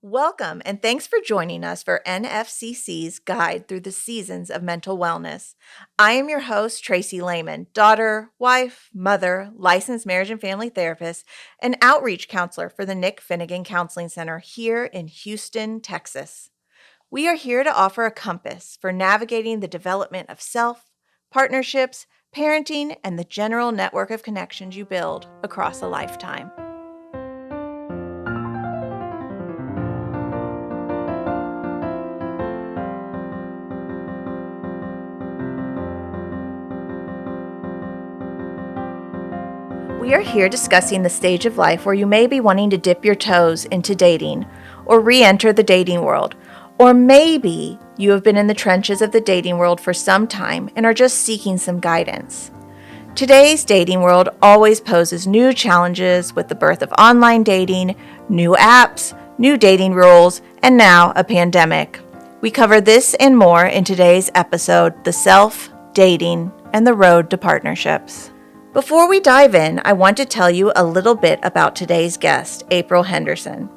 Welcome, and thanks for joining us for NFCC's Guide Through the Seasons of Mental Wellness. I am your host, Tracy Lehman, daughter, wife, mother, licensed marriage and family therapist, and outreach counselor for the Nick Finnegan Counseling Center here in Houston, Texas. We are here to offer a compass for navigating the development of self, partnerships, parenting, and the general network of connections you build across a lifetime. We are here discussing the stage of life where you may be wanting to dip your toes into dating or re-enter the dating world. Or maybe you have been in the trenches of the dating world for some time and are just seeking some guidance. Today's dating world always poses new challenges with the birth of online dating, new apps, new dating rules, and now a pandemic. We cover this and more in today's episode, The Self, Dating, and the Road to Partnerships. Before we dive in, I want to tell you a little bit about today's guest, April Henderson.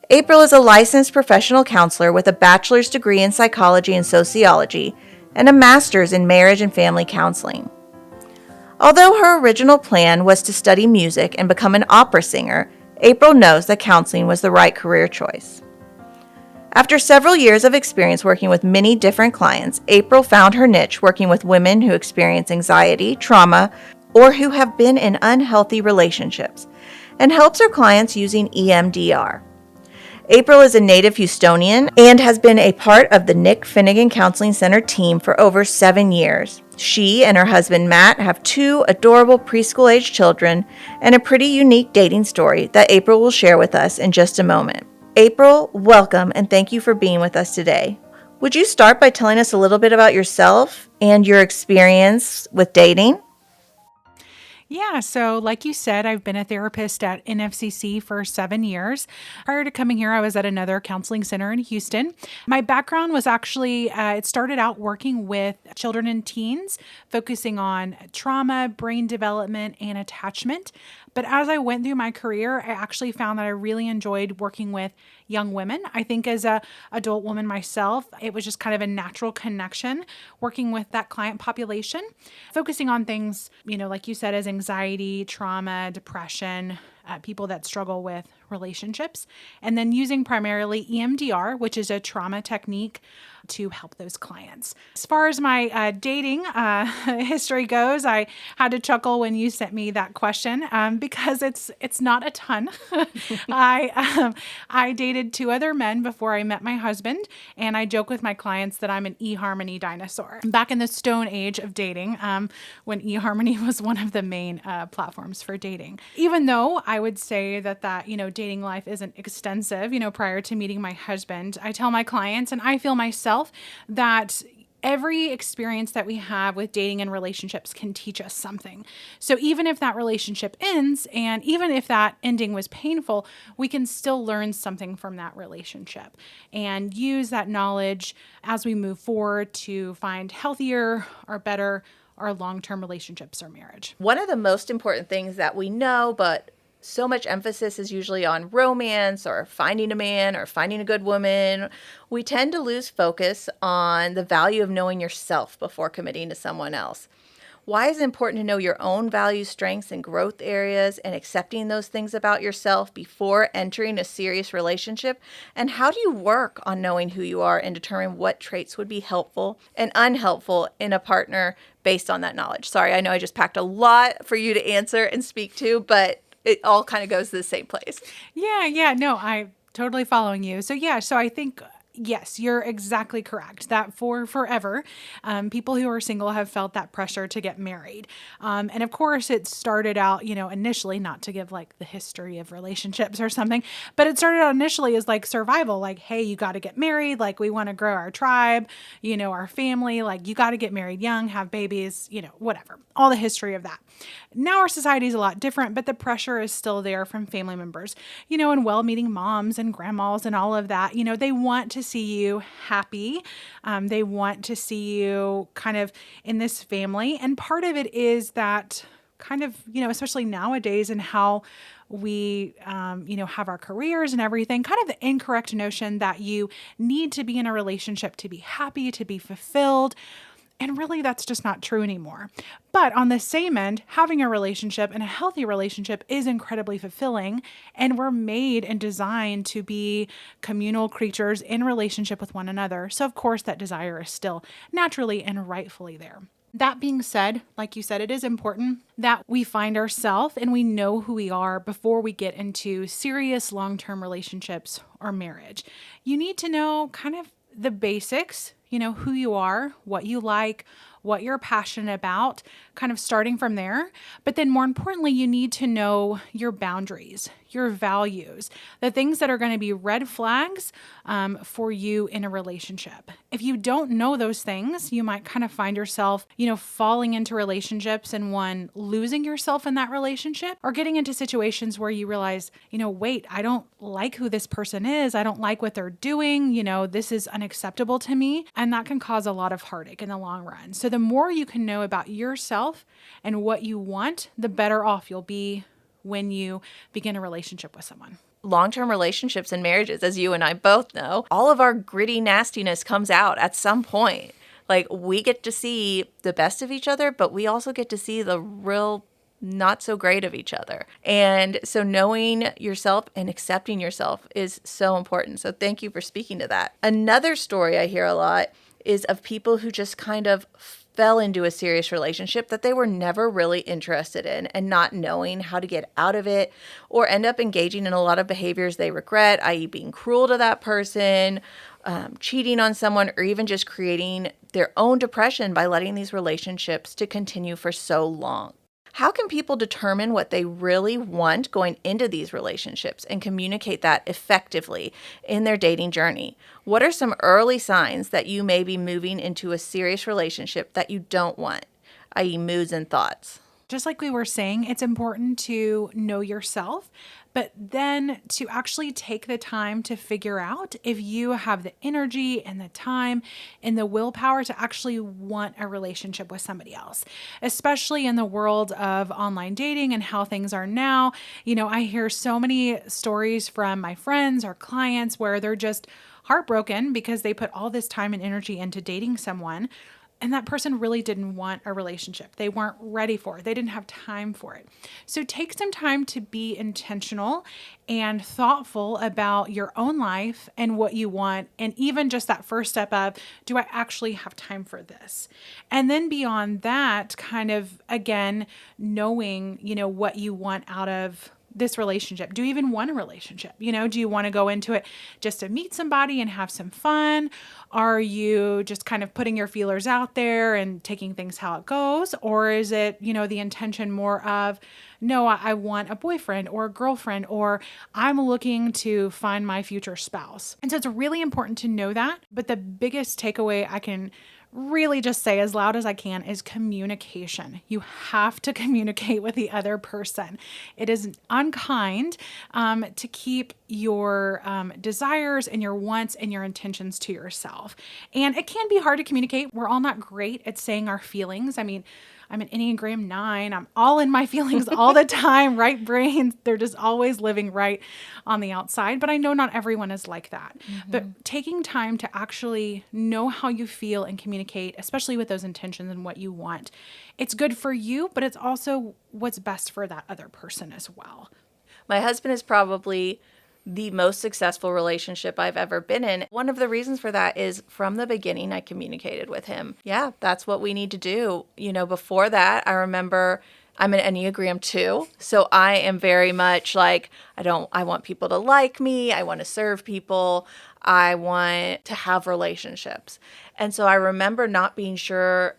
April is a licensed professional counselor with a bachelor's degree in psychology and sociology and a master's in marriage and family counseling. Although her original plan was to study music and become an opera singer, April knows that counseling was the right career choice. After several years of experience working with many different clients, April found her niche working with women who experience anxiety, trauma, or who have been in unhealthy relationships, and helps her clients using EMDR. April is a native Houstonian and has been a part of the Nick Finnegan Counseling Center team for over 7 years. She and her husband Matt have 2 adorable preschool-age children and a pretty unique dating story that April will share with us in just a moment. April, welcome and thank you for being with us today. Would you start by telling us a little bit about yourself and your experience with dating? Yeah, so like you said, I've been a therapist at NFCC for 7 years. Prior to coming here, I was at another counseling center in Houston. My background was actually, it started out working with children and teens, focusing on trauma, brain development, and attachment. But as I went through my career, I actually found that I really enjoyed working with young women. I think as a adult woman myself, it was just kind of a natural connection working with that client population, focusing on things, like you said, as anxiety, trauma, depression, people that struggle with relationships, and then using primarily EMDR, which is a trauma technique to help those clients. As far as my dating history goes, I had to chuckle when you sent me that question because it's not a ton. I dated 2 other men before I met my husband, and I joke with my clients that I'm an eHarmony dinosaur. Back in the stone age of dating, when eHarmony was one of the main platforms for dating. Even though I would say that dating life isn't extensive, prior to meeting my husband, I tell my clients, and I feel myself, that every experience that we have with dating and relationships can teach us something. So even if that relationship ends, and even if that ending was painful, we can still learn something from that relationship and use that knowledge as we move forward to find healthier or better or long-term relationships or marriage. One of the most important things that we know, but so much emphasis is usually on romance or finding a man or finding a good woman. We tend to lose focus on the value of knowing yourself before committing to someone else. Why is it important to know your own values, strengths, and growth areas and accepting those things about yourself before entering a serious relationship? And how do you work on knowing who you are and determine what traits would be helpful and unhelpful in a partner based on that knowledge? Sorry, I know I just packed a lot for you to answer and speak to, but it all kind of goes to the same place. Yeah, no, I'm totally following you. So I think, yes, you're exactly correct that for forever, people who are single have felt that pressure to get married. And of course, it started out, initially, not to give like the history of relationships or something, but it started out initially as like survival, like, hey, you got to get married. Like, we want to grow our tribe, our family, like, you got to get married young, have babies, whatever, all the history of that. Now our society is a lot different, but the pressure is still there from family members, and well-meaning moms and grandmas and all of that. They want to see you happy. They want to see you kind of in this family. And part of it is that kind of, especially nowadays and how we, have our careers and everything, kind of the incorrect notion that you need to be in a relationship to be happy, to be fulfilled. And really, that's just not true anymore. But on the same end, having a relationship and a healthy relationship is incredibly fulfilling. And we're made and designed to be communal creatures in relationship with one another. So, of course, that desire is still naturally and rightfully there. That being said, like you said, it is important that we find ourselves and we know who we are before we get into serious long-term relationships or marriage. You need to know kind of the basics, who you are, what you like, what you're passionate about, kind of starting from there. But then more importantly, you need to know your boundaries, your values, the things that are going to be red flags for you in a relationship. If you don't know those things, you might kind of find yourself, falling into relationships and one, losing yourself in that relationship, or getting into situations where you realize, wait, I don't like who this person is. I don't like what they're doing. This is unacceptable to me. And that can cause a lot of heartache in the long run. So the more you can know about yourself and what you want, the better off you'll be when you begin a relationship with someone. Long-term relationships and marriages, as you and I both know, all of our gritty nastiness comes out at some point. Like, we get to see the best of each other, but we also get to see the real not so great of each other. And so knowing yourself and accepting yourself is so important. So thank you for speaking to that. Another story I hear a lot is of people who just kind of fell into a serious relationship that they were never really interested in and not knowing how to get out of it, or end up engaging in a lot of behaviors they regret, i.e. being cruel to that person, cheating on someone, or even just creating their own depression by letting these relationships to continue for so long. How can people determine what they really want going into these relationships and communicate that effectively in their dating journey? What are some early signs that you may be moving into a serious relationship that you don't want, i.e. moods and thoughts? Just like we were saying, it's important to know yourself, but then to actually take the time to figure out if you have the energy and the time and the willpower to actually want a relationship with somebody else, especially in the world of online dating and how things are now. I hear so many stories from my friends or clients where they're just heartbroken because they put all this time and energy into dating someone, and that person really didn't want a relationship. They weren't ready for it. They didn't have time for it. So take some time to be intentional and thoughtful about your own life and what you want. And even just that first step of, do I actually have time for this? And then beyond that, kind of, again, knowing, what you want out of this relationship. Do you even want a relationship? Do you want to go into it just to meet somebody and have some fun? Are you just kind of putting your feelers out there and taking things how it goes? Or is it, the intention more of, no, I want a boyfriend or a girlfriend, or I'm looking to find my future spouse? And so it's really important to know that. But the biggest takeaway I can really just say as loud as I can is communication. You have to communicate with the other person. It is unkind to keep your desires and your wants and your intentions to yourself. And it can be hard to communicate. We're all not great at saying our feelings. I mean, I'm an Enneagram 9. I'm all in my feelings all the time, right brain. They're just always living right on the outside. But I know not everyone is like that. Mm-hmm. But taking time to actually know how you feel and communicate, especially with those intentions and what you want, it's good for you, but it's also what's best for that other person as well. My husband is probably the most successful relationship I've ever been in. One of the reasons for that is from the beginning, I communicated with him. Yeah, that's what we need to do. Before that, I remember I'm an Enneagram 2. So I am very much like, I want people to like me. I want to serve people. I want to have relationships. And so I remember not being sure.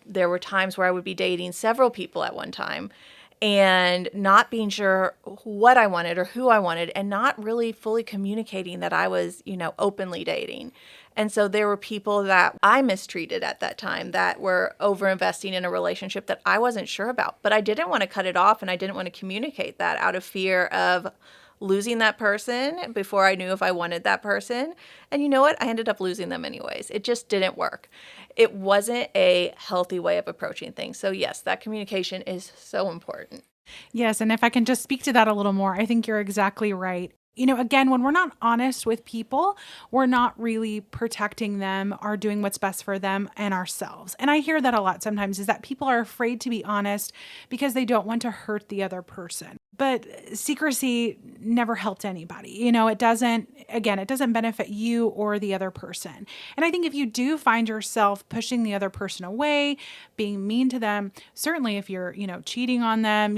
There were times where I would be dating several people at one time, and not being sure what I wanted or who I wanted, and not really fully communicating that I was, openly dating. And so there were people that I mistreated at that time that were over-investing in a relationship that I wasn't sure about. But I didn't want to cut it off, and I didn't want to communicate that out of fear of losing that person before I knew if I wanted that person. And you know what? I ended up losing them anyways. It just didn't work. It wasn't a healthy way of approaching things. So yes, that communication is so important. Yes. And if I can just speak to that a little more, I think you're exactly right. Again, when we're not honest with people, we're not really protecting them or doing what's best for them and ourselves. And I hear that a lot sometimes, is that people are afraid to be honest because they don't want to hurt the other person. But secrecy never helped anybody. It doesn't benefit you or the other person. And I think if you do find yourself pushing the other person away, being mean to them, certainly if you're, cheating on them,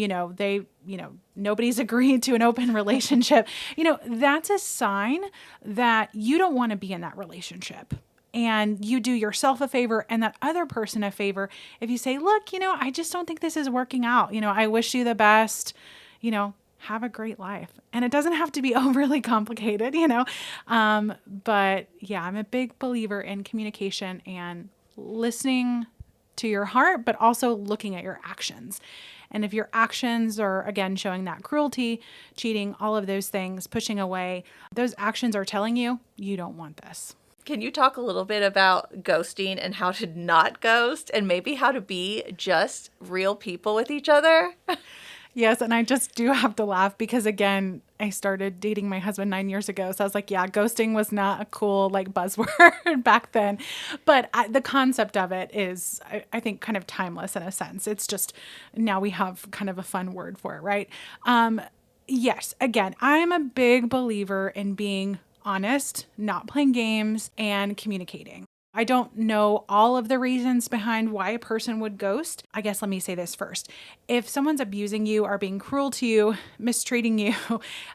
nobody's agreed to an open relationship, that's a sign that you don't want to be in that relationship. And you do yourself a favor and that other person a favor if you say, look, I just don't think this is working out. I wish you the best, have a great life. And it doesn't have to be overly complicated, but yeah, I'm a big believer in communication and listening to your heart, but also looking at your actions. And if your actions are, again, showing that cruelty, cheating, all of those things, pushing away, those actions are telling you, you don't want this. Can you talk a little bit about ghosting and how to not ghost and maybe how to be just real people with each other? Yes, and I just do have to laugh because, again, I started dating my husband 9 years ago. So I was like, yeah, ghosting was not a cool buzzword back then. But the concept of it is, I think, kind of timeless in a sense. It's just now we have kind of a fun word for it, right? Yes, again, I'm a big believer in being honest, not playing games, and communicating. I don't know all of the reasons behind why a person would ghost. I guess let me say this first. If someone's abusing you or being cruel to you, mistreating you,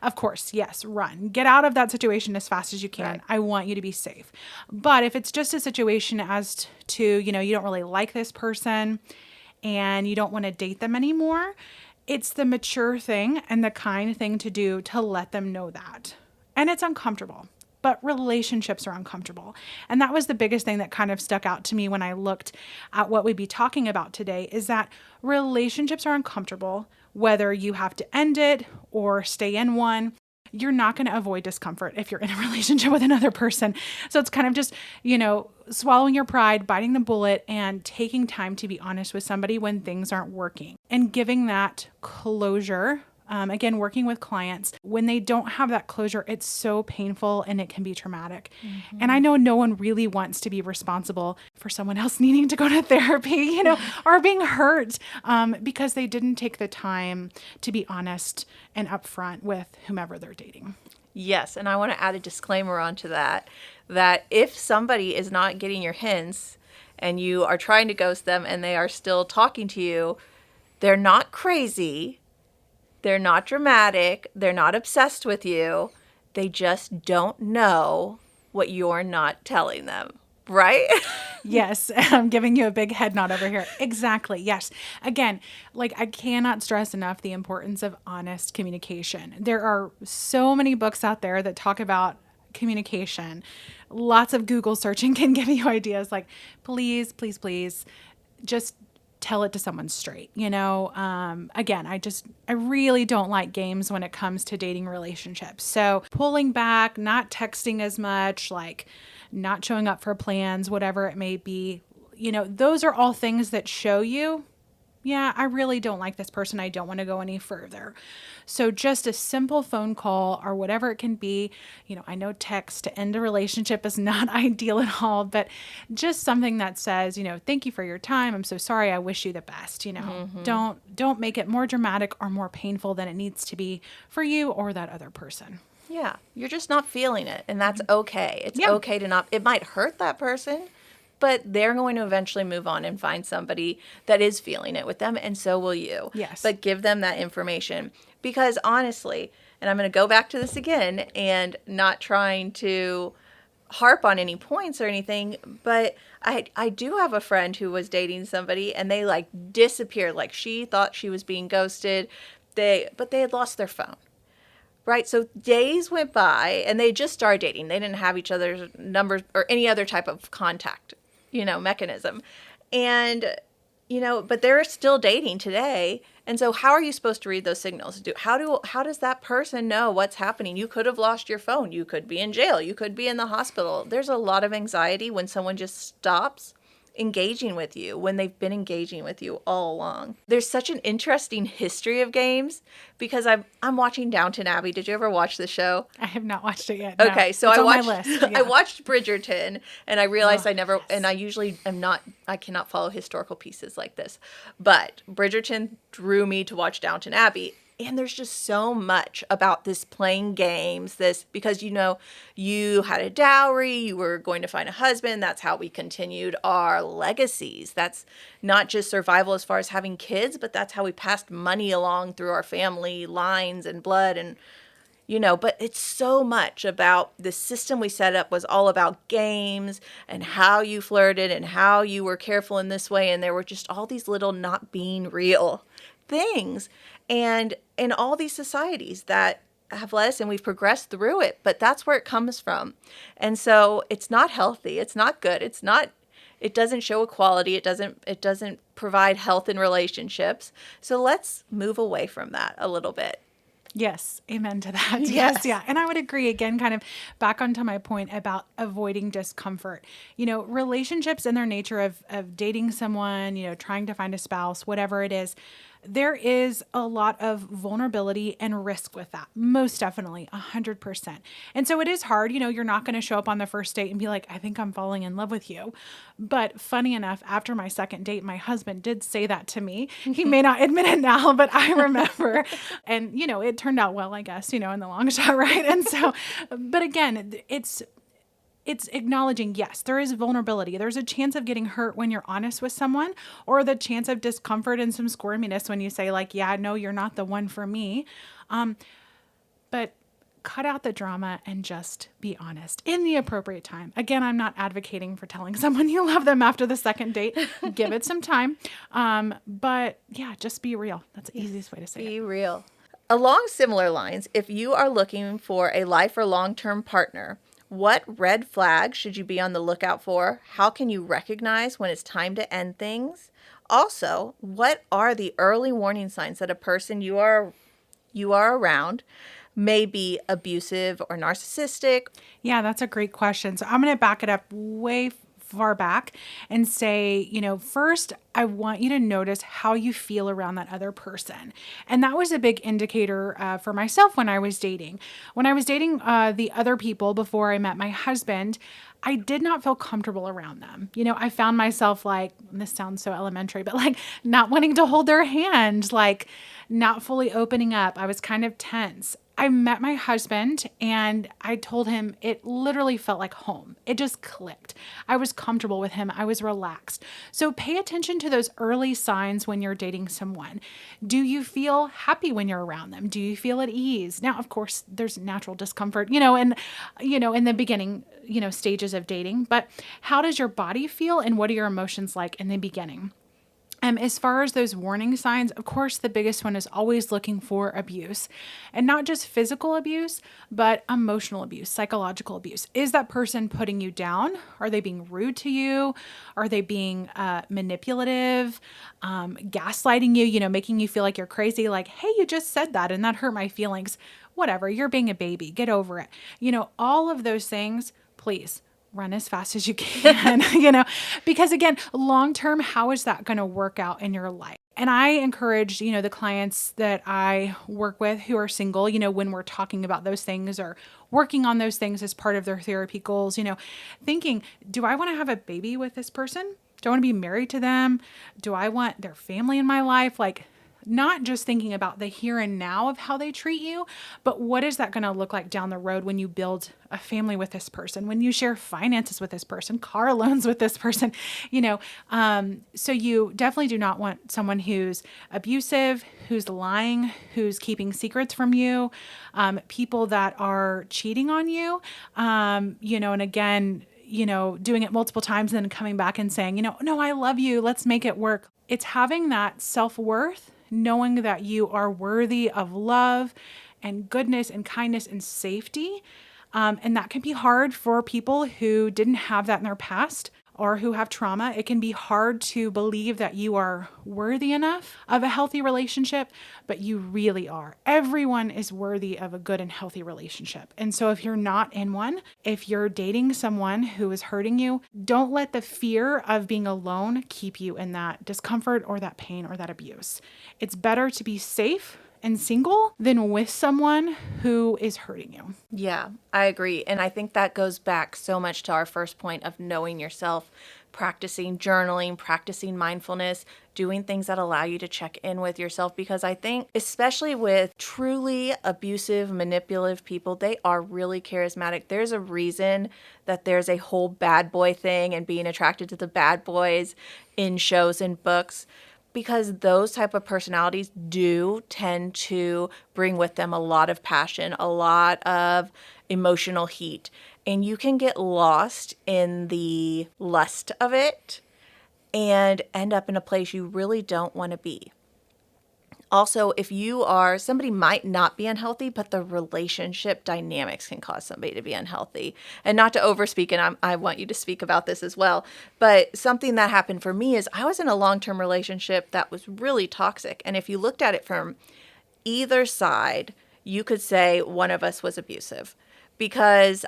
of course, yes, run. Get out of that situation as fast as you can. Right. I want you to be safe. But if it's just a situation as to, you don't really like this person and you don't want to date them anymore, it's the mature thing and the kind thing to do to let them know that. And it's uncomfortable. But relationships are uncomfortable. And that was the biggest thing that kind of stuck out to me when I looked at what we'd be talking about today, is that relationships are uncomfortable, whether you have to end it or stay in one. You're not going to avoid discomfort if you're in a relationship with another person. So it's kind of just, swallowing your pride, biting the bullet, and taking time to be honest with somebody when things aren't working and giving that closure. Again, working with clients, when they don't have that closure, it's so painful and it can be traumatic. Mm-hmm. And I know no one really wants to be responsible for someone else needing to go to therapy, or being hurt because they didn't take the time to be honest and upfront with whomever they're dating. Yes, and I want to add a disclaimer onto that if somebody is not getting your hints and you are trying to ghost them and they are still talking to you, they're not crazy. They're not dramatic. They're not obsessed with you. They just don't know what you're not telling them, right? Yes. I'm giving you a big head nod over here. Exactly. Yes. Again, I cannot stress enough the importance of honest communication. There are so many books out there that talk about communication. Lots of Google searching can give you ideas please, please, please, just tell it to someone straight. Again, I really don't like games when it comes to dating relationships. So pulling back, not texting as much, not showing up for plans, whatever it may be, those are all things that show you, yeah, I really don't like this person. I don't want to go any further. So just a simple phone call or whatever it can be, I know text to end a relationship is not ideal at all, but just something that says, thank you for your time. I'm so sorry. I wish you the best. Mm-hmm. Don't make it more dramatic or more painful than it needs to be for you or that other person. Yeah. You're just not feeling it. And that's okay. It's okay to not, it might hurt that person, but they're going to eventually move on and find somebody that is feeling it with them, and so will you. Yes. But give them that information. Because honestly, and I'm going to go back to this again and not trying to harp on any points or anything, but I do have a friend who was dating somebody and they disappeared. She thought she was being ghosted. But they had lost their phone. Right. So days went by and they just started dating. They didn't have each other's numbers or any other type of contact, mechanism. And, but they're still dating today. And so how are you supposed to read those signals? How does that person know what's happening? You could have lost your phone. You could be in jail. You could be in the hospital. There's a lot of anxiety when someone just stops engaging with you when they've been engaging with you all along. There's such an interesting history of games because I'm watching Downton Abbey. Did you ever watch the show? I have not watched it yet. Okay, No. so It's I on my watched list. Yeah. I watched Bridgerton, and I realized Yes. and I usually am not, I cannot follow historical pieces like this. But Bridgerton drew me to watch Downton Abbey. And there's just so much about this playing games, because you had a dowry, you were going to find a husband. That's how we continued our legacies. That's not just survival as far as having kids, but that's how we passed money along through our family lines and blood. And but it's so much about the system we set up was all about games and how you flirted and how you were careful in this way. And there were just all these little not being real things. And in all these societies that have led us, and we've progressed through it, but that's where it comes from. And so it's not healthy. It's not good. It doesn't show equality. It doesn't provide health in relationships. So let's move away from that a little bit. Yes. Amen to that. Yes. Yeah. And I would agree again, kind of back onto my point about avoiding discomfort. Relationships in their nature of dating someone, trying to find a spouse, whatever it is, there is a lot of vulnerability and risk with that. Most definitely, 100%. And so it is hard. You're not going to show up on the first date and be like, I think I'm falling in love with you. But funny enough, after my second date, my husband did say that to me. He may not admit it now, but I remember. And, it turned out well, I guess, in the long shot, right? And so, but again, it's acknowledging, yes, there is vulnerability. There's a chance of getting hurt when you're honest with someone, or the chance of discomfort and some squirminess when you say like, yeah, no, you're not the one for me. But cut out the drama and just be honest in the appropriate time. Again, I'm not advocating for telling someone you love them after the second date. Give it some time. But yeah, just be real. That's the easiest way to say it. Be real. Along similar lines, if you are looking for a life or long-term partner, what red flags should you be on the lookout for? How can you recognize when it's time to end things? Also, what are the early warning signs that a person you are around may be abusive or narcissistic? Yeah, that's a great question. So I'm going to back it up way far back and say, first, I want you to notice how you feel around that other person. And that was a big indicator for myself when I was dating. When I was dating the other people before I met my husband, I did not feel comfortable around them. I found myself like, this sounds so elementary, but like not wanting to hold their hand, like not fully opening up. I was kind of tense. I met my husband and I told him it literally felt like home. It just clicked. I was comfortable with him. I was relaxed. So pay attention to those early signs when you're dating someone. Do you feel happy when you're around them? Do you feel at ease? Now, of course, there's natural discomfort, in the beginning, stages of dating, but how does your body feel and what are your emotions like in the beginning? As far as those warning signs, of course, the biggest one is always looking for abuse, and not just physical abuse, but emotional abuse, psychological abuse. Is that person putting you down? Are they being rude to you? Are they being manipulative, gaslighting you, making you feel like you're crazy? Like, hey, you just said that and that hurt my feelings. Whatever, you're being a baby. Get over it. All of those things, please. Run as fast as you can, because again, long-term, how is that going to work out in your life? And I encourage, the clients that I work with who are single, when we're talking about those things or working on those things as part of their therapy goals, thinking, do I want to have a baby with this person? Do I want to be married to them? Do I want their family in my life? Like, not just thinking about the here and now of how they treat you, but what is that going to look like down the road when you build a family with this person, when you share finances with this person, car loans with this person, so you definitely do not want someone who's abusive, who's lying, who's keeping secrets from you, people that are cheating on you, and again, doing it multiple times and then coming back and saying, no, I love you. Let's make it work. It's having that self-worth, knowing that you are worthy of love and goodness and kindness and safety. And that can be hard for people who didn't have that in their past. or who have trauma, it can be hard to believe that you are worthy enough of a healthy relationship, but you really are. Everyone is worthy of a good and healthy relationship. And so if you're not in one, if you're dating someone who is hurting you, don't let the fear of being alone keep you in that discomfort or that pain or that abuse. It's better to be safe and single than with someone who is hurting you. Yeah, I agree. And I think that goes back so much to our first point of knowing yourself, practicing journaling, practicing mindfulness, doing things that allow you to check in with yourself. Because I think, especially with truly abusive, manipulative people, they are really charismatic. There's a reason that there's a whole bad boy thing and being attracted to the bad boys in shows and books, because those type of personalities do tend to bring with them a lot of passion, a lot of emotional heat. And you can get lost in the lust of it and end up in a place you really don't want to be. Also, if you are, somebody might not be unhealthy, but the relationship dynamics can cause somebody to be unhealthy. And not to overspeak, and I want you to speak about this as well, but something that happened for me is I was in a long-term relationship that was really toxic. And if you looked at it from either side, you could say one of us was abusive, because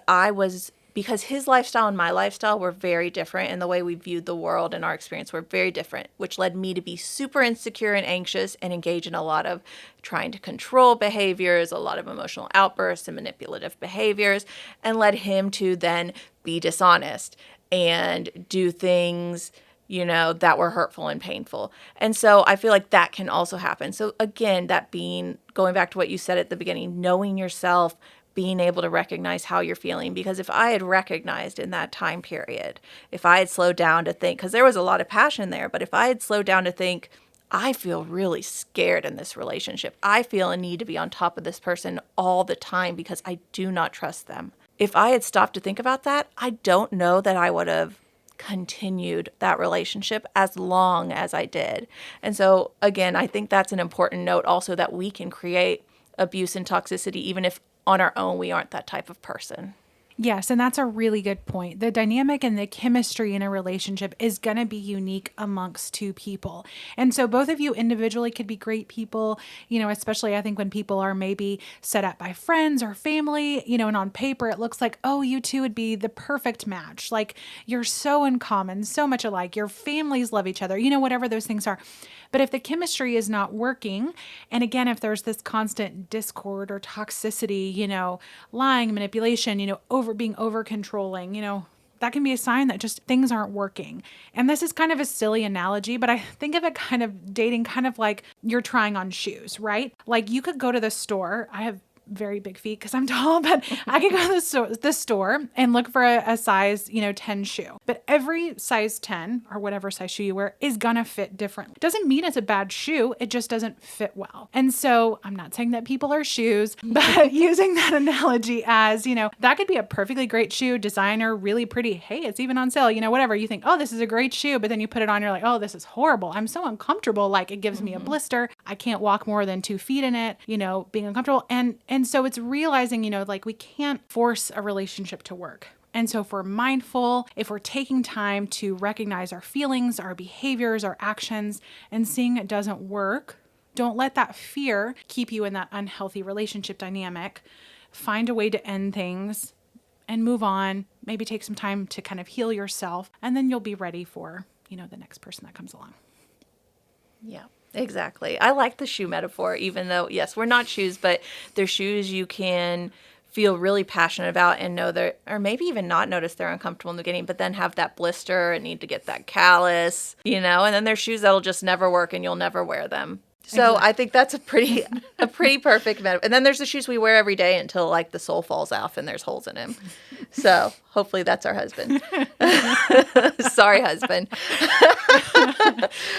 his lifestyle and my lifestyle were very different, and the way we viewed the world and our experience were very different, which led me to be super insecure and anxious and engage in a lot of trying to control behaviors, a lot of emotional outbursts and manipulative behaviors, and led him to then be dishonest and do things, that were hurtful and painful. And so I feel like that can also happen. So again, going back to what you said at the beginning, knowing yourself, being able to recognize how you're feeling. Because if I had recognized in that time period, if I had slowed down to think, because there was a lot of passion there, but if I had slowed down to think, I feel really scared in this relationship. I feel a need to be on top of this person all the time because I do not trust them. If I had stopped to think about that, I don't know that I would have continued that relationship as long as I did. And so again, I think that's an important note also, that we can create abuse and toxicity even if on our own we aren't that type of person. Yes, and that's a really good point. The dynamic and the chemistry in a relationship is going to be unique amongst two people. And so both of you individually could be great people, especially I think when people are maybe set up by friends or family, and on paper it looks like, oh, you two would be the perfect match. Like you're so in common, so much alike. Your families love each other, whatever those things are. But if the chemistry is not working, and again, if there's this constant discord or toxicity, lying, manipulation, being over controlling, that can be a sign that just things aren't working. And this is kind of a silly analogy, but I think of it kind of dating kind of like you're trying on shoes, right? Like you could go to the store. I have very big feet because I'm tall, but I could go to the store and look for a size, 10 shoe. But every size 10 or whatever size shoe you wear is gonna fit differently. Doesn't mean it's a bad shoe. It just doesn't fit well. And so I'm not saying that people are shoes, but using that analogy as, that could be a perfectly great shoe, designer, really pretty. Hey, it's even on sale, whatever. You think, oh, this is a great shoe. But then you put it on, you're like, oh, this is horrible. I'm so uncomfortable. Like it gives me a blister. I can't walk more than 2 feet in it, being uncomfortable. And so it's realizing, like we can't force a relationship to work. And so if we're mindful, if we're taking time to recognize our feelings, our behaviors, our actions, and seeing it doesn't work, don't let that fear keep you in that unhealthy relationship dynamic. Find a way to end things and move on. Maybe take some time to kind of heal yourself, and then you'll be ready for, the next person that comes along. Yeah. Exactly. I like the shoe metaphor, even though, yes, we're not shoes, but they're shoes you can feel really passionate about and know that, or maybe even not notice they're uncomfortable in the beginning, but then have that blister and need to get that callus, and then there's shoes that'll just never work and you'll never wear them. So exactly. I think that's a pretty perfect metaphor. And then there's the shoes we wear every day until like the sole falls off and there's holes in him. So hopefully that's our husband. Sorry, husband.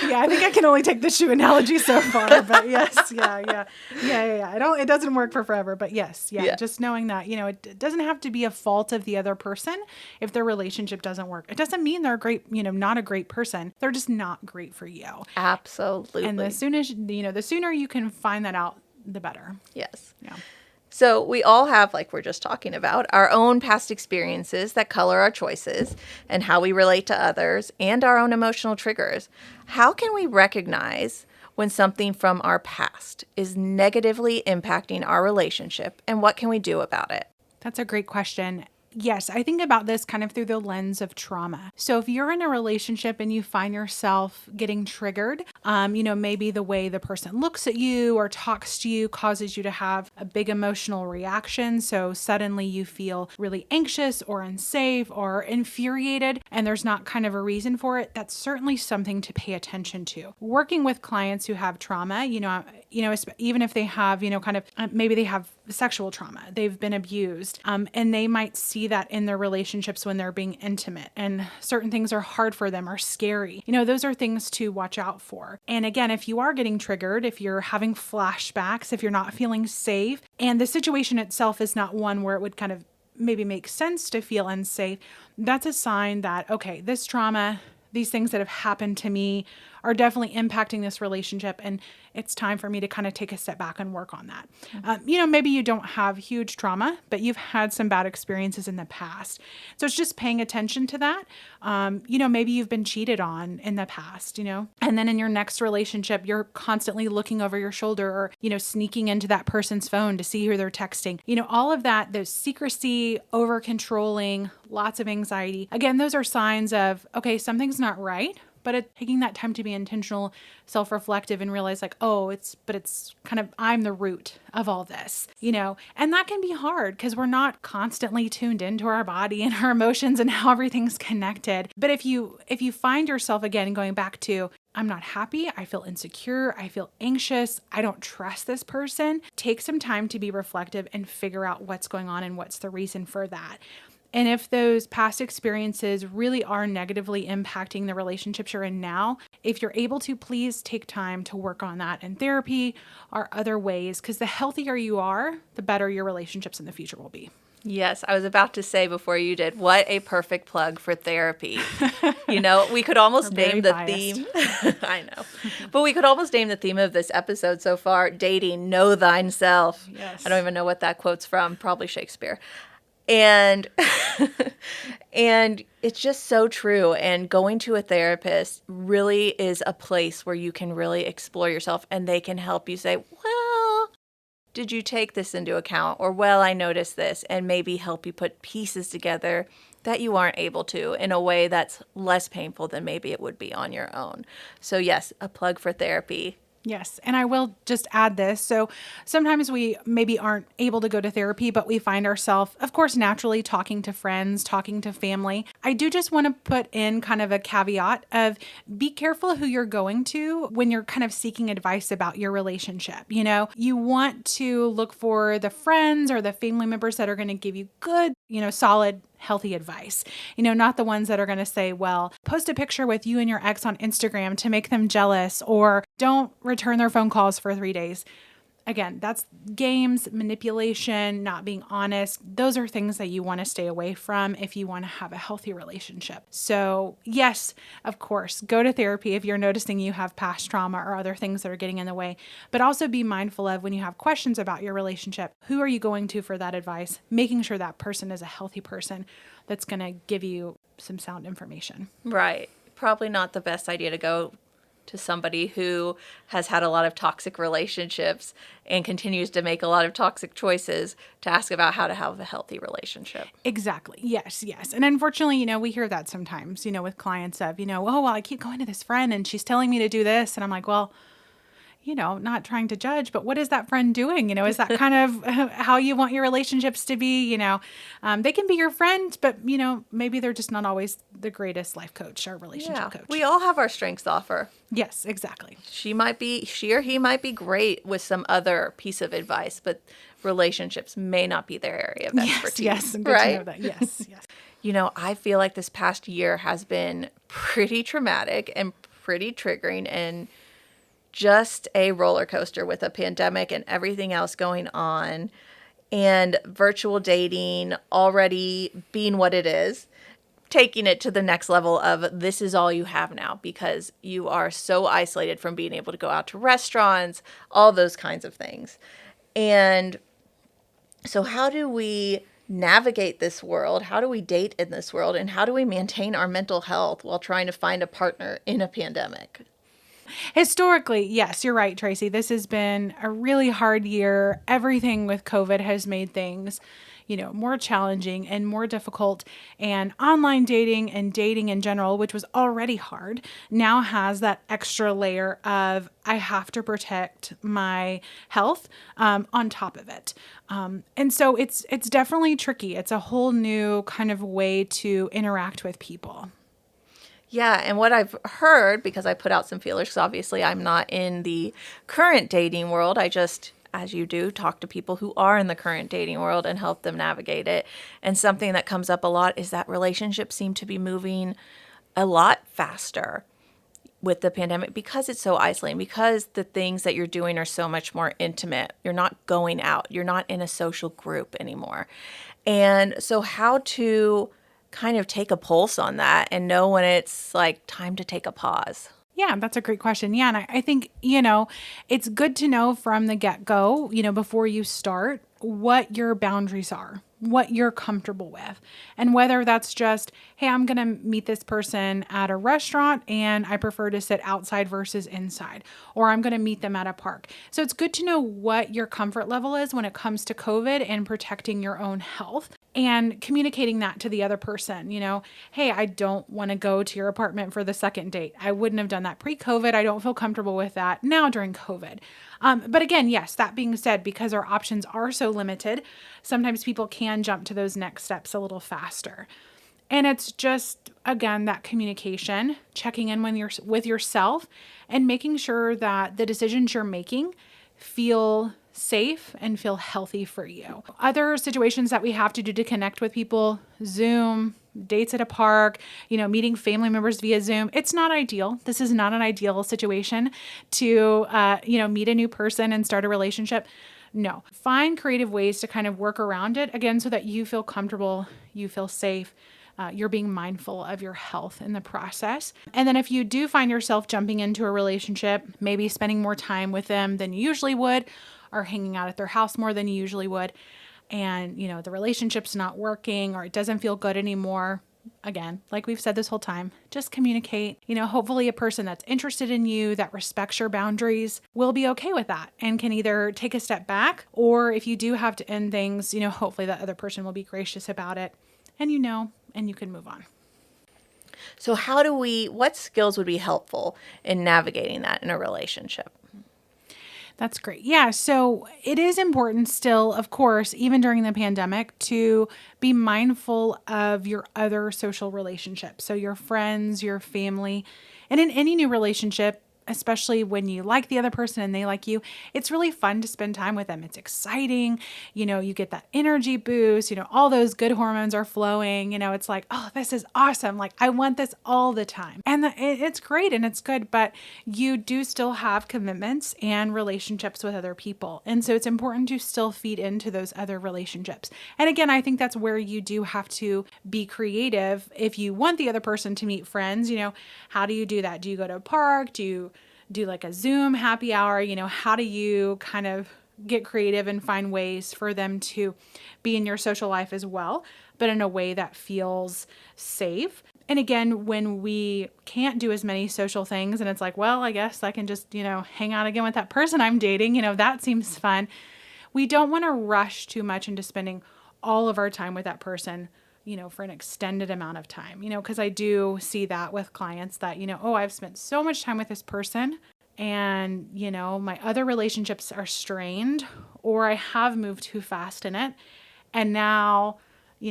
Yeah, I think I can only take the shoe analogy so far, but yes, yeah. It doesn't work for forever, but yes, just knowing that, it doesn't have to be a fault of the other person if their relationship doesn't work. It doesn't mean they're a great, not a great person. They're just not great for you. Absolutely. And the sooner you can find that out, the better. Yes. Yeah. So we all have, like we're just talking about, our own past experiences that color our choices and how we relate to others and our own emotional triggers. How can we recognize when something from our past is negatively impacting our relationship, and what can we do about it? That's a great question. Yes, I think about this kind of through the lens of trauma. So if you're in a relationship and you find yourself getting triggered, maybe the way the person looks at you or talks to you causes you to have a big emotional reaction. So suddenly you feel really anxious or unsafe or infuriated, and there's not kind of a reason for it. That's certainly something to pay attention to. Working with clients who have trauma, even if they have, maybe they have sexual trauma, they've been abused, and they might see that in their relationships when they're being intimate and certain things are hard for them or scary. Those are things to watch out for. And again, if you are getting triggered, if you're having flashbacks, if you're not feeling safe, and the situation itself is not one where it would kind of maybe make sense to feel unsafe, that's a sign that, okay, this trauma, these things that have happened to me are definitely impacting this relationship, and it's time for me to kind of take a step back and work on that. Maybe you don't have huge trauma, but you've had some bad experiences in the past. So it's just paying attention to that. Maybe you've been cheated on in the past, and then in your next relationship, you're constantly looking over your shoulder or, sneaking into that person's phone to see who they're texting. All of that, those secrecy, over controlling, lots of anxiety. Again, those are signs of, okay, something's not right. But taking that time to be intentional, self-reflective, and realize like, it's kind of, I'm the root of all this, and that can be hard because we're not constantly tuned into our body and our emotions and how everything's connected. But if you find yourself again going back to, I'm not happy, I feel insecure, I feel anxious, I don't trust this person, take some time to be reflective and figure out what's going on and what's the reason for that. And if those past experiences really are negatively impacting the relationships you're in now, if you're able to, please take time to work on that in therapy or other ways, because the healthier you are, the better your relationships in the future will be. Yes, I was about to say before you did, what a perfect plug for therapy. We could almost name the theme. I know. But we could almost name the theme of this episode so far, dating, know thyself. Yes. I don't even know what that quote's from, probably Shakespeare. And and it's just so true. And going to a therapist really is a place where you can really explore yourself, and they can help you say, well, did you take this into account? Or, well, I noticed this, and maybe help you put pieces together that you aren't able to in a way that's less painful than maybe it would be on your own. So yes, a plug for therapy. Yes. And I will just add this. So sometimes we maybe aren't able to go to therapy, but we find ourselves, of course, naturally talking to friends, talking to family. I do just want to put in kind of a caveat of be careful who you're going to when you're kind of seeking advice about your relationship. You want to look for the friends or the family members that are going to give you good, solid, healthy advice, not the ones that are going to say, well, post a picture with you and your ex on Instagram to make them jealous, or don't return their phone calls for 3 days. Again, that's games, manipulation, not being honest. Those are things that you want to stay away from if you want to have a healthy relationship. So yes, of course, go to therapy if you're noticing you have past trauma or other things that are getting in the way, but also be mindful of when you have questions about your relationship, who are you going to for that advice, making sure that person is a healthy person that's going to give you some sound information. Right. Probably not the best idea to go to somebody who has had a lot of toxic relationships and continues to make a lot of toxic choices to ask about how to have a healthy relationship. Exactly. Yes. And unfortunately, we hear that sometimes, with clients of, oh, well, I keep going to this friend and she's telling me to do this. And I'm like, well, not trying to judge, but what is that friend doing? Is that kind of how you want your relationships to be? They can be your friend, but, maybe they're just not always the greatest life coach or relationship coach. We all have our strengths to offer. Yes, exactly. She or he might be great with some other piece of advice, but relationships may not be their area of expertise. Yes, good right? to know that. Yes. I feel like this past year has been pretty traumatic and pretty triggering and just a roller coaster with a pandemic and everything else going on, and virtual dating already being what it is, taking it to the next level of this is all you have now because you are so isolated from being able to go out to restaurants, all those kinds of things. And So how do we navigate this world? How do we date in this world? And how do we maintain our mental health while trying to find a partner in a pandemic? Historically, yes, you're right, Tracy. This has been a really hard year. Everything with COVID has made things, more challenging and more difficult. And online dating and dating in general, which was already hard, now has that extra layer of I have to protect my health on top of it. And so it's definitely tricky. It's a whole new kind of way to interact with people. Yeah, and what I've heard, because I put out some feelers, because obviously I'm not in the current dating world, I just, as you do, talk to people who are in the current dating world and help them navigate it. And something that comes up a lot is that relationships seem to be moving a lot faster with the pandemic because it's so isolating, because the things that you're doing are so much more intimate. You're not going out, you're not in a social group anymore. And so how to kind of take a pulse on that and know when it's like time to take a pause? Yeah, that's a great question. Yeah. And I think, it's good to know from the get go, before you start, what your boundaries are, what you're comfortable with. And whether that's just, hey, I'm going to meet this person at a restaurant and I prefer to sit outside versus inside, or I'm going to meet them at a park. So it's good to know what your comfort level is when it comes to COVID and protecting your own health. And communicating that to the other person, hey, I don't want to go to your apartment for the second date. I wouldn't have done that pre-COVID. I don't feel comfortable with that now during COVID. But again, yes, that being said, because our options are so limited, sometimes people can jump to those next steps a little faster. And it's just, again, that communication, checking in when you're with yourself and making sure that the decisions you're making feel safe and feel healthy for you. Other situations that we have to do to connect with people, Zoom, dates at a park, meeting family members via Zoom. It's not ideal. This is not an ideal situation to, meet a new person and start a relationship. No, find creative ways to kind of work around it, again, so that you feel comfortable, you feel safe, you're being mindful of your health in the process. And then if you do find yourself jumping into a relationship, maybe spending more time with them than you usually would, or hanging out at their house more than you usually would, and, the relationship's not working or it doesn't feel good anymore, again, like we've said this whole time, just communicate. Hopefully a person that's interested in you, that respects your boundaries, will be okay with that and can either take a step back, or if you do have to end things, hopefully that other person will be gracious about it and and you can move on. So what skills would be helpful in navigating that in a relationship? That's great. Yeah. So it is important still, of course, even during the pandemic, to be mindful of your other social relationships. So your friends, your family, and in any new relationship, especially when you like the other person and they like you, it's really fun to spend time with them. It's exciting. You get that energy boost, all those good hormones are flowing. It's like, oh, this is awesome. Like, I want this all the time. And it's great and it's good, but you do still have commitments and relationships with other people. And so it's important to still feed into those other relationships. And again, I think that's where you do have to be creative. If you want the other person to meet friends, how do you do that? Do you go to a park? Do you do like a Zoom happy hour? How do you kind of get creative and find ways for them to be in your social life as well, but in a way that feels safe? And again, when we can't do as many social things and it's like, well, I guess I can just, hang out again with that person I'm dating, that seems fun. We don't want to rush too much into spending all of our time with that person, for an extended amount of time, because I do see that with clients that, oh, I've spent so much time with this person and, my other relationships are strained, or I have moved too fast in it. And now, they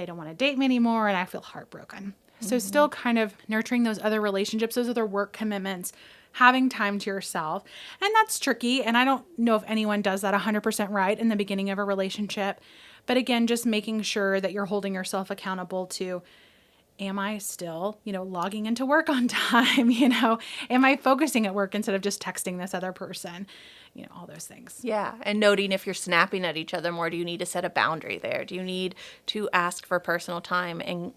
don't want to date me anymore and I feel heartbroken. Mm-hmm. So still kind of nurturing those other relationships, those other work commitments, having time to yourself. And that's tricky. And I don't know if anyone does that 100% right in the beginning of a relationship. But again, just making sure that you're holding yourself accountable to, am I still, logging into work on time? Am I focusing at work instead of just texting this other person? All those things. Yeah. And noting if you're snapping at each other more, do you need to set a boundary there? Do you need to ask for personal time and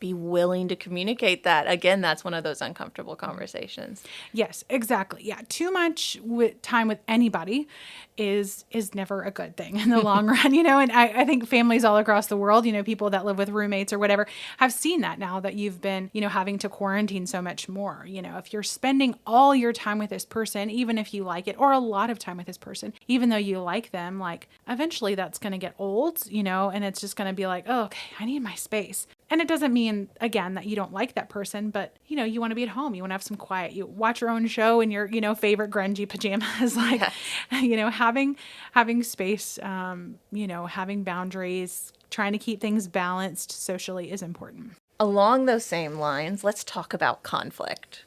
be willing to communicate that. Again, that's one of those uncomfortable conversations. Yes, exactly. Yeah. Too much time with anybody is never a good thing in the long run, and I think families all across the world, people that live with roommates or whatever have seen that now that you've been, having to quarantine so much more. If you're spending all your time with this person, even if you like it, or a lot of time with this person, even though you like them, like eventually that's going to get old, and it's just going to be like, oh, okay, I need my space. And it doesn't mean, again, that you don't like that person, but, you want to be at home. You want to have some quiet. You watch your own show in your, favorite grungy pajamas. Like, yes. Having space, having boundaries, trying to keep things balanced socially is important. Along those same lines, let's talk about conflict.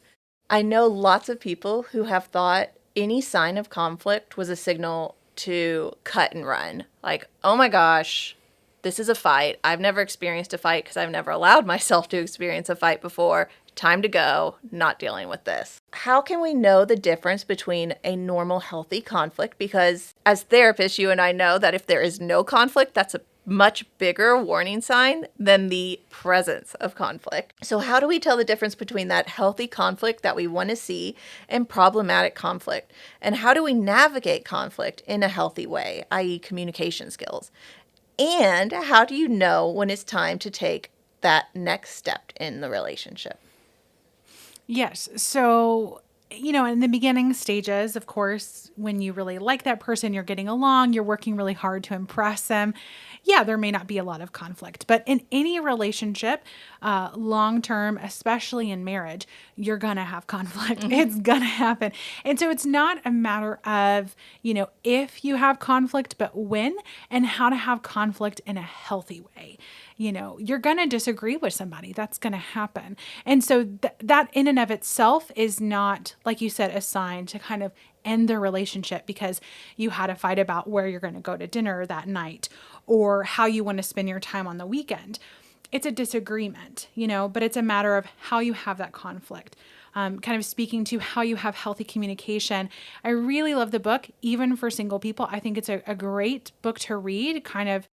I know lots of people who have thought any sign of conflict was a signal to cut and run. Like, oh my gosh, this is a fight. I've never experienced a fight because I've never allowed myself to experience a fight before. Time to go, not dealing with this. How can we know the difference between a normal, healthy conflict? Because as therapists, you and I know that if there is no conflict, that's a much bigger warning sign than the presence of conflict. So how do we tell the difference between that healthy conflict that we want to see and problematic conflict? And how do we navigate conflict in a healthy way, i.e. communication skills? And how do you know when it's time to take that next step in the relationship? Yes. So, in the beginning stages, of course, when you really like that person, you're getting along, you're working really hard to impress them. Yeah, there may not be a lot of conflict, but in any relationship, long-term, especially in marriage, you're going to have conflict. Mm-hmm. It's going to happen. And so it's not a matter of, if you have conflict, but when and how to have conflict in a healthy way. You're going to disagree with somebody. That's going to happen. And so that in and of itself is not, like you said, a sign to kind of end the relationship because you had a fight about where you're going to go to dinner that night or how you want to spend your time on the weekend. It's a disagreement, but it's a matter of how you have that conflict. Kind of speaking to how you have healthy communication. I really love the book, even for single people. I think it's a great book to read, kind of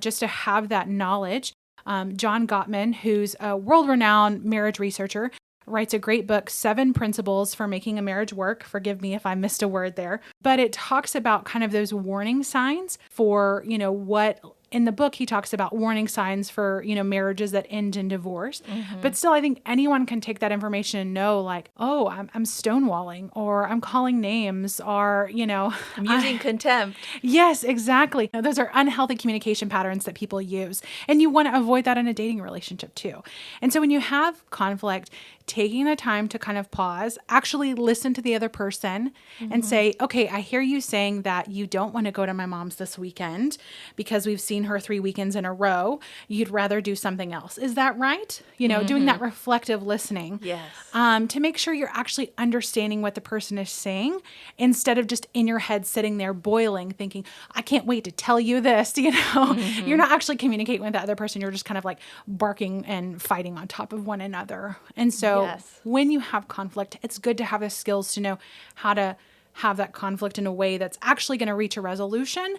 just to have that knowledge. John Gottman, who's a world-renowned marriage researcher, writes a great book, 7 Principles for Making a Marriage Work. Forgive me if I missed a word there. But it talks about kind of those warning signs for, what in the book he talks about warning signs for, marriages that end in divorce. Mm-hmm. But still, I think anyone can take that information and know like, oh, I'm stonewalling or I'm calling names or, I'm using contempt. Yes, exactly. Those are unhealthy communication patterns that people use. And you want to avoid that in a dating relationship too. And so when you have conflict, taking the time to kind of pause, actually listen to the other person and say, okay, I hear you saying that you don't want to go to my mom's this weekend because we've seen her 3 weekends in a row. You'd rather do something else. Is that right? Doing that reflective listening. Yes. To make sure you're actually understanding what the person is saying instead of just in your head sitting there boiling, thinking, I can't wait to tell you this. You're not actually communicating with the other person. You're just kind of like barking and fighting on top of one another. And so when you have conflict, it's good to have the skills to know how to have that conflict in a way that's actually going to reach a resolution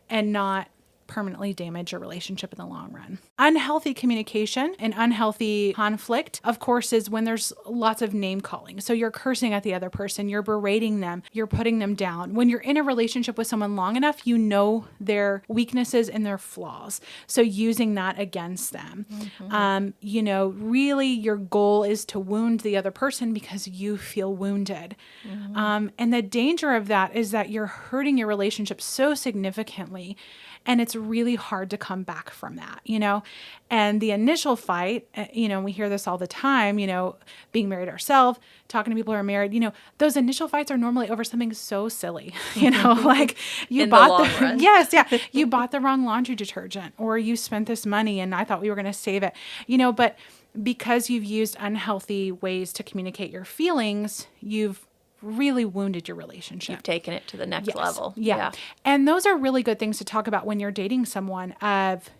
and not permanently damage your relationship in the long run. Unhealthy communication and unhealthy conflict, of course, is when there's lots of name calling. So you're cursing at the other person, you're berating them, you're putting them down. When you're in a relationship with someone long enough, you know their weaknesses and their flaws. So using that against them. Really your goal is to wound the other person because you feel wounded. And the danger of that is that you're hurting your relationship so significantly. And it's really hard to come back from that, And the initial fight, we hear this all the time, being married ourselves, talking to people who are married, those initial fights are normally over something so silly, like you in bought the long run. Yes, yeah. You bought the wrong laundry detergent or you spent this money and I thought we were going to save it, but because you've used unhealthy ways to communicate your feelings, you've really wounded your relationship. You've taken it to the next level. Yeah. And those are really good things to talk about when you're dating someone of,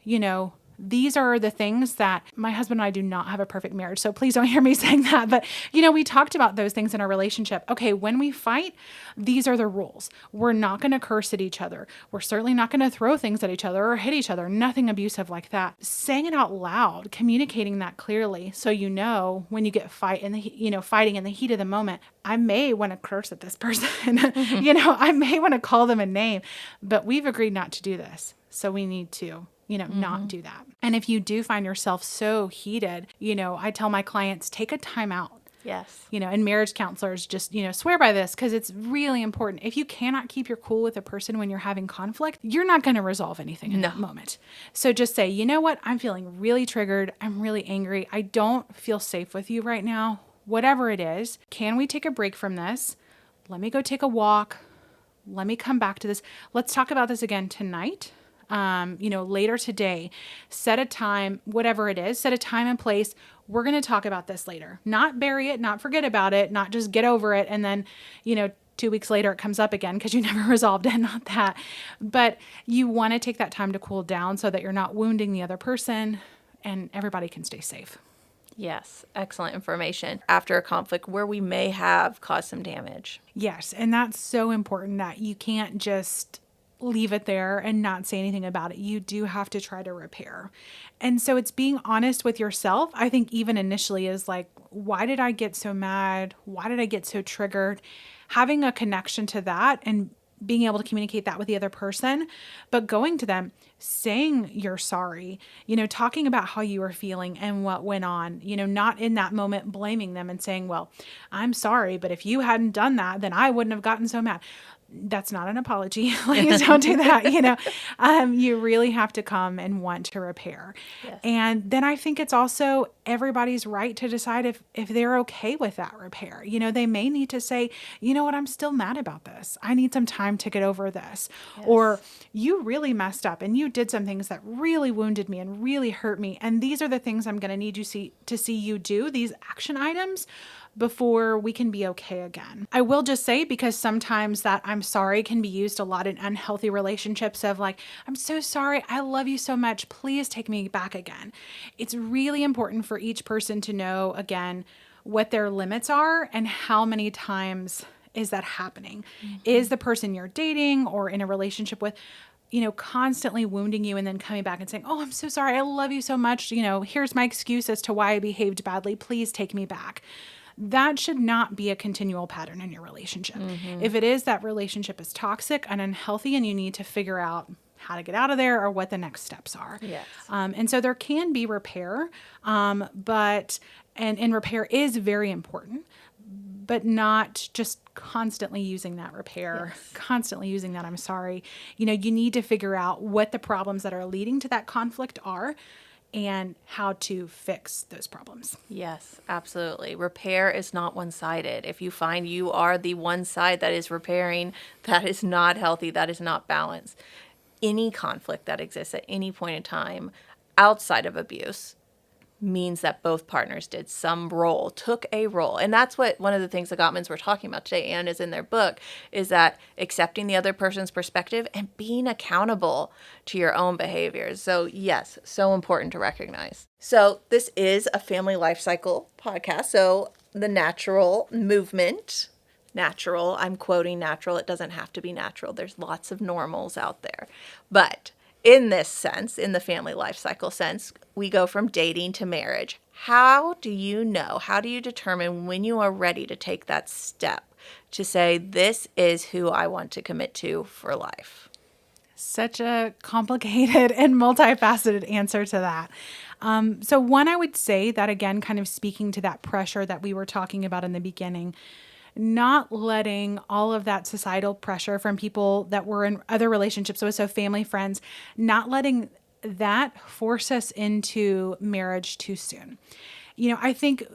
These are the things that my husband and I do not have a perfect marriage. So please don't hear me saying that. But, we talked about those things in our relationship. Okay, when we fight, these are the rules. We're not going to curse at each other. We're certainly not going to throw things at each other or hit each other. Nothing abusive like that. Saying it out loud, communicating that clearly. So, when you get fighting in the heat of the moment, I may want to curse at this person. I may want to call them a name, but we've agreed not to do this. So we need to not do that. And if you do find yourself so heated, I tell my clients, take a time out. Yes. And marriage counselors just, swear by this because it's really important. If you cannot keep your cool with a person when you're having conflict, you're not going to resolve anything in that moment. So just say, you know what? I'm feeling really triggered. I'm really angry. I don't feel safe with you right now. Whatever it is, can we take a break from this? Let me go take a walk. Let me come back to this. Let's talk about this again tonight. Later today, set a time, whatever it is, set a time and place. We're going to talk about this later, not bury it, not forget about it, not just get over it. And then, 2 weeks later it comes up again because you never resolved it, not that. But you want to take that time to cool down so that you're not wounding the other person and everybody can stay safe. Yes, excellent information after a conflict where we may have caused some damage. Yes, and that's so important that you can't just leave it there and not say anything about it. You do have to try to repair. And so it's being honest with yourself. I think even initially is like, why did I get so mad? Why did I get so triggered? Having a connection to that and being able to communicate that with the other person, but going to them, saying you're sorry, talking about how you were feeling and what went on, not in that moment blaming them and saying, well, I'm sorry, but if you hadn't done that, then I wouldn't have gotten so mad. That's not an apology. Please don't do that. You really have to come and want to repair. Yes. And then I think it's also everybody's right to decide if they're okay with that repair. They may need to say, you know what, I'm still mad about this. I need some time to get over this. Yes. Or you really messed up and you did some things that really wounded me and really hurt me. And these are the things I'm going to need you to see you do, these action items, before we can be okay again. I will just say, because sometimes that I'm sorry can be used a lot in unhealthy relationships of like, I'm so sorry, I love you so much, please take me back again. It's really important for each person to know, again, what their limits are and how many times is that happening. Mm-hmm. Is the person you're dating or in a relationship with constantly wounding you and then coming back and saying, oh, I'm so sorry, I love you so much, here's my excuse as to why I behaved badly, please take me back. That should not be a continual pattern in your relationship. Mm-hmm. If it is, that relationship is toxic and unhealthy and you need to figure out how to get out of there or what the next steps are. Yes. And so there can be repair, but repair is very important, but not just constantly using that repair, yes. Constantly using that I'm sorry. You need to figure out what the problems that are leading to that conflict are and how to fix those problems. Yes, absolutely. Repair is not one-sided. If you find you are the one side that is repairing, that is not healthy, that is not balanced. Any conflict that exists at any point in time outside of abuse means that both partners did some role, took a role. And that's what one of the things the Gottmans were talking about today and is in their book, is that accepting the other person's perspective and being accountable to your own behaviors. So yes, so important to recognize. So this is a family life cycle podcast. So the natural movement, natural, I'm quoting natural, it doesn't have to be natural. There's lots of normals out there. But in this sense, in the family life cycle sense, we go from dating to marriage. How do you determine when you are ready to take that step to say, this is who I want to commit to for life? Such a complicated and multifaceted answer to that. So one, I would say that, again, kind of speaking to that pressure that we were talking about in the beginning, not letting all of that societal pressure from people that were in other relationships, so family, friends, not letting that force us into marriage too soon. I think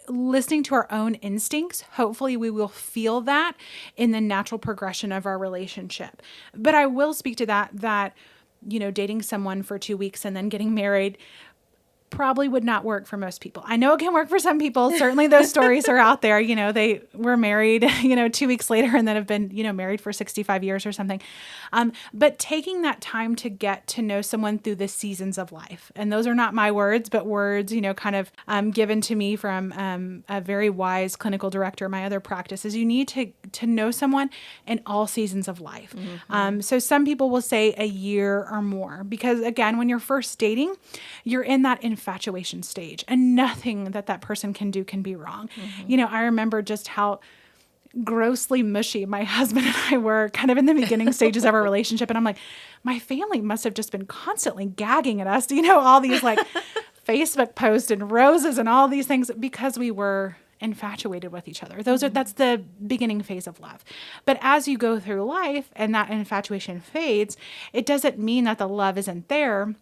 listening to our own instincts, hopefully we will feel that in the natural progression of our relationship. But I will speak to that dating someone for 2 weeks and then getting married, probably would not work for most people. I know it can work for some people. Certainly those stories are out there. They were married, 2 weeks later and then have been, married for 65 years or something. But taking that time to get to know someone through the seasons of life. And those are not my words, but words, kind of given to me from a very wise clinical director. My other practice is you need to know someone in all seasons of life. So some people will say a year or more, because again, when you're first dating, you're in that infatuation stage and nothing that person can do can be wrong. I remember just how grossly mushy my husband and I were kind of in the beginning stages of our relationship. And I'm like, my family must have just been constantly gagging at us, all these like Facebook posts and roses and all these things because we were infatuated with each other. That's the beginning phase of love. But as you go through life and that infatuation fades, it doesn't mean that the love isn't there.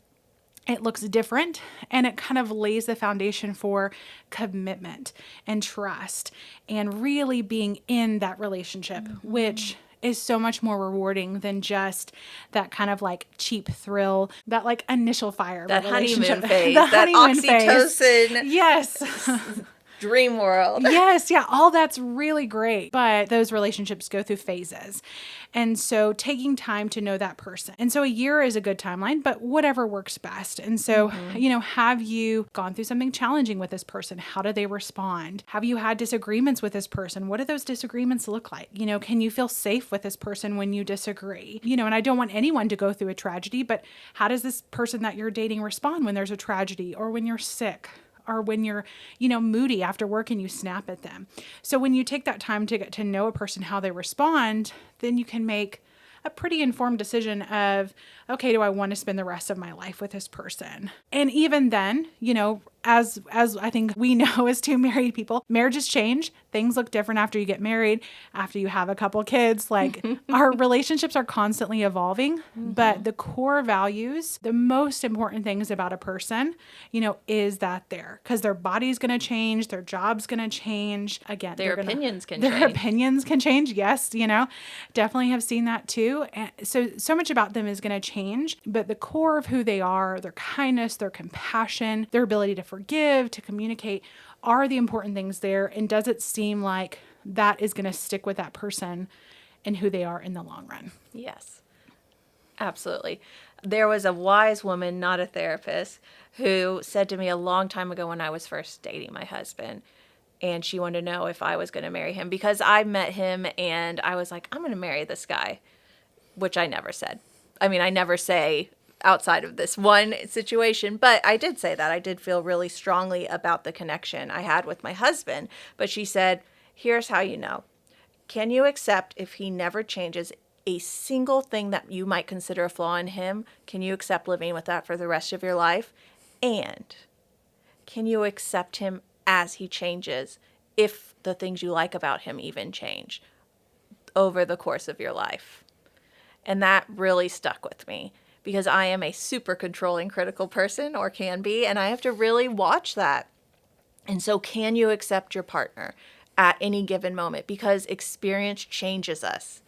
It looks different, and it kind of lays the foundation for commitment and trust and really being in that relationship, which is so much more rewarding than just that kind of like cheap thrill, that like initial fire. That honeymoon phase, the that honeymoon oxytocin. Phase. Yes. Dream world. Yes. Yeah. All that's really great. But those relationships go through phases. And so taking time to know that person. And so a year is a good timeline, but whatever works best. And so, have you gone through something challenging with this person? How do they respond? Have you had disagreements with this person? What do those disagreements look like? Can you feel safe with this person when you disagree? And I don't want anyone to go through a tragedy, but how does this person that you're dating respond when there's a tragedy or when you're sick? Or when you're, moody after work and you snap at them. So when you take that time to get to know a person, how they respond, then you can make a pretty informed decision of, okay, do I want to spend the rest of my life with this person? And even then, as I think we know as two married people, marriages change. Things look different after you get married, after you have a couple kids. Like our relationships are constantly evolving, but the core values, the most important things about a person, is that there, because their body's going to change, their job's going to change. Again, their opinions can change. Their opinions can change. Yes, definitely have seen that too. And so much about them is going to change, but the core of who they are, their kindness, their compassion, their ability to forgive, to communicate, are the important things there. And does it seem like that is going to stick with that person and who they are in the long run? Yes, absolutely. There was a wise woman, not a therapist, who said to me a long time ago when I was first dating my husband, and she wanted to know if I was going to marry him because I met him and I was like, I'm going to marry this guy, which I never said. I mean, I never say outside of this one situation, but I did say that. I did feel really strongly about the connection I had with my husband. But she said, here's how you know. Can you accept if he never changes a single thing that you might consider a flaw in him? Can you accept living with that for the rest of your life? And can you accept him as he changes if the things you like about him even change over the course of your life? And that really stuck with me, because I am a super controlling, critical person, or can be, and I have to really watch that. And so can you accept your partner at any given moment? Because experience changes us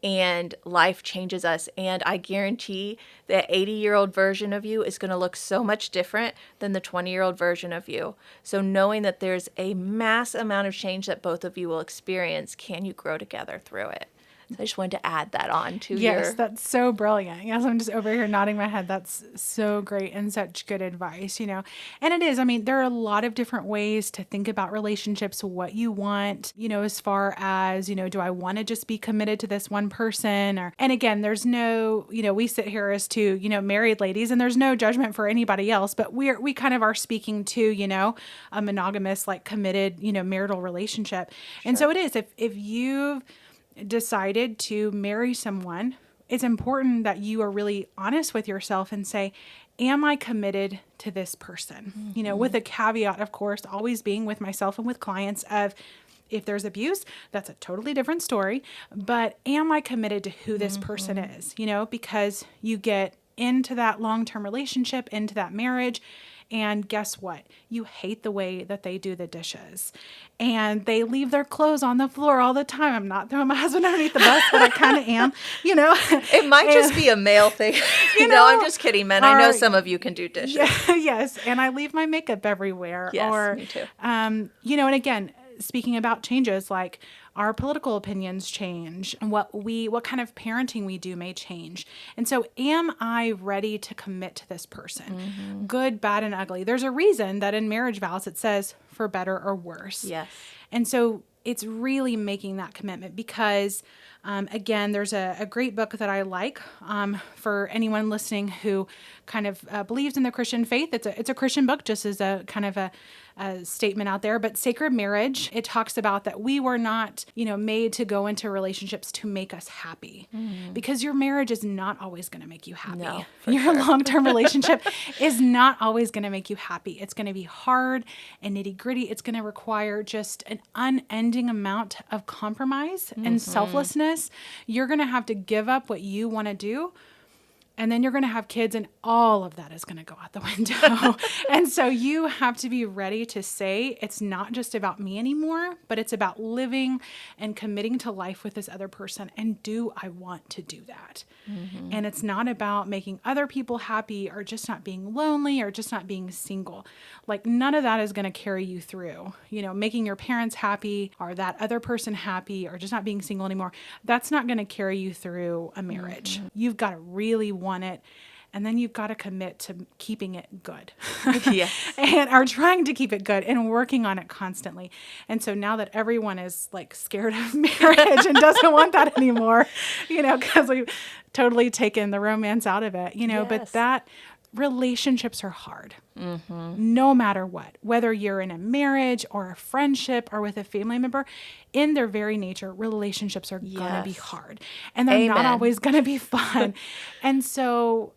and life changes us. And I guarantee the 80-year-old version of you is going to look so much different than the 20-year-old version of you. So knowing that there's a mass amount of change that both of you will experience, can you grow together through it? So I just wanted to add that on to Yes, that's so brilliant. Yes, I'm just over here nodding my head. That's so great and such good advice, And it is, there are a lot of different ways to think about relationships, what you want, as far as, do I want to just be committed to this one person? And again, there's no, we sit here as two, married ladies, and there's no judgment for anybody else, but we kind of are speaking to, a monogamous, like committed, marital relationship. Sure. And so it is, if you've decided to marry someone, it's important that you are really honest with yourself and say, am I committed to this person? With a caveat, of course, always being with myself and with clients of, if there's abuse, that's a totally different story. But am I committed to who this person is? Because you get into that long-term relationship, into that marriage, And guess what? You hate the way that they do the dishes. And they leave their clothes on the floor all the time. I'm not throwing my husband underneath the bus, but I kind of am, It might just be a male thing. No, I'm just kidding, men. I know some of you can do dishes. Yeah, yes. And I leave my makeup everywhere. Yes, me too. And again, speaking about changes, like our political opinions change, and what kind of parenting we do may change. And so am I ready to commit to this person? Good, bad, and ugly. There's a reason that in marriage vows it says for better or worse. Yes. And so it's really making that commitment because, again, there's a great book that I like for anyone listening who kind of believes in the Christian faith. It's a Christian book, just as a kind of a statement out there. But Sacred Marriage, it talks about that we were not, made to go into relationships to make us happy, because your marriage is not always going to make you happy. No, your long-term relationship is not always going to make you happy. It's going to be hard and nitty-gritty. It's going to require just an unending amount of compromise and selflessness. You're going to have to give up what you want to do. And then you're going to have kids, and all of that is going to go out the window. And so you have to be ready to say, it's not just about me anymore, but it's about living and committing to life with this other person. And do I want to do that? And it's not about making other people happy, or just not being lonely, or just not being single. Like, none of that is going to carry you through, making your parents happy, or that other person happy, or just not being single anymore. That's not going to carry you through a marriage. You've got to really want it. And then you've got to commit to keeping it good. Yes. And are trying to keep it good and working on it constantly. And so now that everyone is like scared of marriage and doesn't want that anymore, because we've totally taken the romance out of it, Yes. but that relationships are hard. No matter what, whether you're in a marriage or a friendship or with a family member, in their very nature, relationships are going to be hard, and they're not always going to be fun. And so,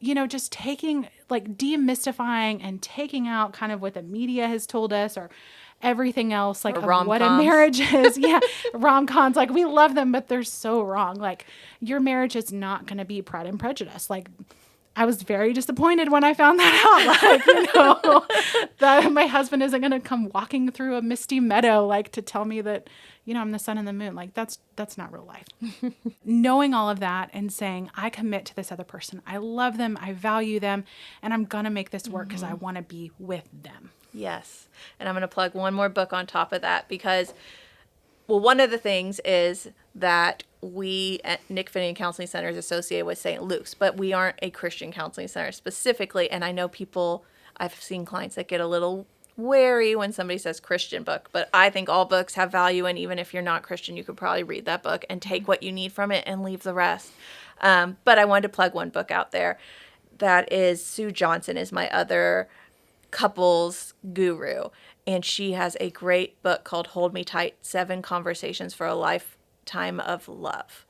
just taking, like, demystifying and taking out kind of what the media has told us, or everything else, like, of what a marriage is. Yeah. Rom-coms, like, we love them, but they're so wrong. Like, your marriage is not going to be Pride and Prejudice. Like, I was very disappointed when I found that out. Like, that my husband isn't going to come walking through a misty meadow, like, to tell me that, I'm the sun and the moon. Like, that's not real life. Knowing all of that and saying, I commit to this other person. I love them. I value them. And I'm going to make this work because I want to be with them. Yes. And I'm going to plug one more book on top of that because, well, one of the things is that we at Nick Finney Counseling Center is associated with St. Luke's, but we aren't a Christian counseling center specifically. And I know I've seen clients that get a little wary when somebody says Christian book, but I think all books have value. And even if you're not Christian, you could probably read that book and take what you need from it and leave the rest. But I wanted to plug one book out there. That is Sue Johnson is my other couples guru. And she has a great book called Hold Me Tight, 7 Conversations for a Lifetime of Love.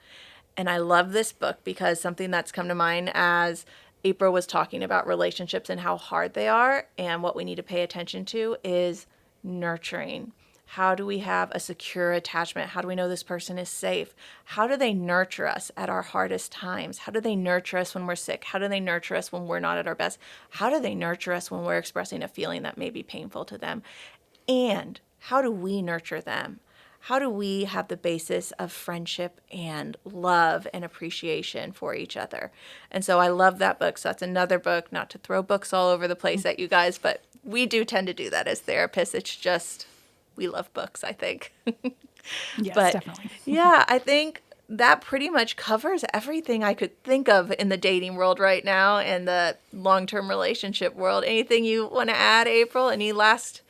And I love this book because something that's come to mind as April was talking about relationships and how hard they are, and what we need to pay attention to is nurturing. How do we have a secure attachment? How do we know this person is safe? How do they nurture us at our hardest times? How do they nurture us when we're sick? How do they nurture us when we're not at our best? How do they nurture us when we're expressing a feeling that may be painful to them? And how do we nurture them? How do we have the basis of friendship and love and appreciation for each other? And so I love that book. So that's another book, not to throw books all over the place at you guys, but we do tend to do that as therapists. It's just, we love books, I think. Yes, but, definitely. Yeah, I think that pretty much covers everything I could think of in the dating world right now and the long-term relationship world. Anything you want to add, April? Any last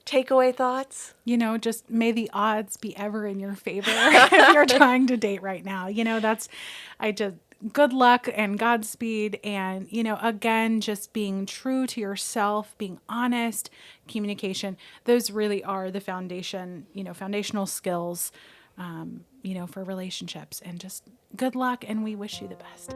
takeaway thoughts? Just may the odds be ever in your favor if you're trying to date right now. Good luck and Godspeed. And, again, just being true to yourself, being honest, communication, those really are the foundation, foundational skills, for relationships. And just good luck, and we wish you the best.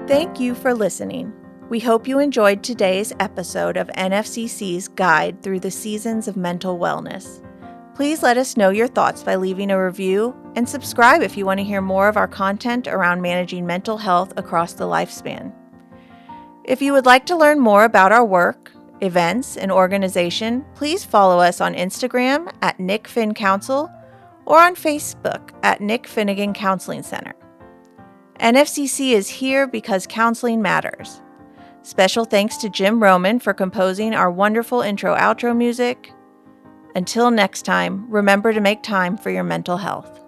Thank you for listening. We hope you enjoyed today's episode of NFCC's Guide Through the Seasons of Mental Wellness. Please let us know your thoughts by leaving a review and subscribe if you want to hear more of our content around managing mental health across the lifespan. If you would like to learn more about our work, events, and organization, please follow us on Instagram at NickFinCounsel or on Facebook at Nick Finnegan Counseling Center. NFCC is here because counseling matters. Special thanks to Jim Roman for composing our wonderful intro-outro music. Until next time, remember to make time for your mental health.